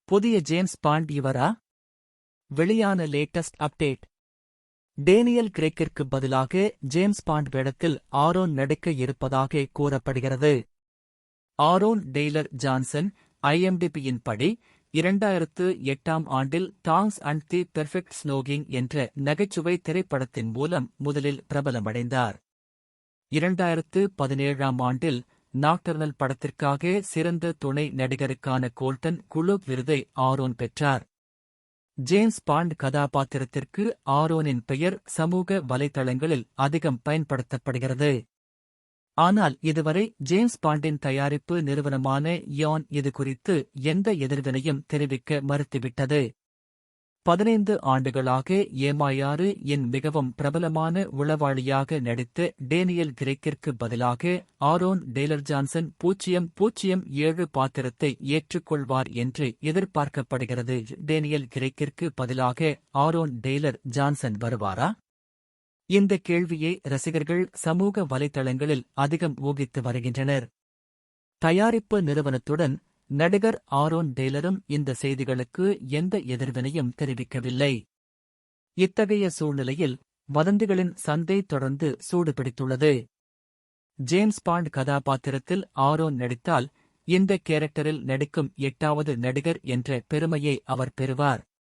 புதிய James bond இவரா? வெளியான லேட்டஸ்ட் அப்டேட். டேனியல் கிரெக்கிற்கு பதிலாக ஜேம்ஸ் பாண்ட் வேடத்தில் ஆரோன் நடிக்க இருப்பதாக கூறப்படுகிறது. ஆரோன் டெய்லர் ஜான்சன் IMDb-யின் படி 2008ஆம் ஆண்டில் டாங்ஸ் அண்ட் தி பெர்ஃபெக்ட் ஸ்னோகிங் என்ற நகைச்சுவை திரைப்படத்தின் மூலம் முதலில் பிரபலமடைந்தார். 2017ஆம் ஆண்டில் நாக்டர்னல் படத்திற்காக சிறந்த துணை நடிகருக்கான கோல்டன் குளோப் விருதை ஆரோன் பெற்றார். ஜேம்ஸ் பாண்ட் கதாபாத்திரத்திற்கு ஆரோனின் பெயர் சமூக வலைதளங்களில் அதிகம் பயன்படுத்தப்படுகிறது. ஆனால் இதுவரை ஜேம்ஸ் பாண்டின் தயாரிப்பு நிறுவனமான யான் இது குறித்து எந்த எதிர்வினையும் தெரிவிக்க மறுத்துவிட்டது. 15 ஆண்டுகளாக ஏமாயாறு இன் மிகவும் பிரபலமான உளவாளியாக நடித்த டேனியல் கிரெக்கிற்கு பதிலாக ஆரோன் டெய்லர் ஜான்சன் 007 பாத்திரத்தை ஏற்றுக்கொள்வார் என்று எதிர்பார்க்கப்படுகிறது. டேனியல் கிரெக்கிற்கு பதிலாக ஆரோன் டெய்லர் ஜான்சன் வருவாரா? இந்த கேள்வியை ரசிகர்கள் சமூக வலைதளங்களில் அதிகம் ஊகித்து வருகின்றனர். தயாரிப்பு நிறுவனத்துடன் நடிகர் ஆரோன் டெய்லரும் இந்த செய்திகளுக்கு எந்த எதிர்வினையும் தெரிவிக்கவில்லை. இத்தகைய சூழ்நிலையில் வதந்திகளின் சந்தை தொடர்ந்து சூடுபிடித்துள்ளது. ஜேம்ஸ் பாண்ட் கதாபாத்திரத்தில் ஆரோன் நடித்தால் இந்த கேரக்டரில் நடிக்கும் 8வது நடிகர் என்ற பெருமையை அவர் பெறுவார்.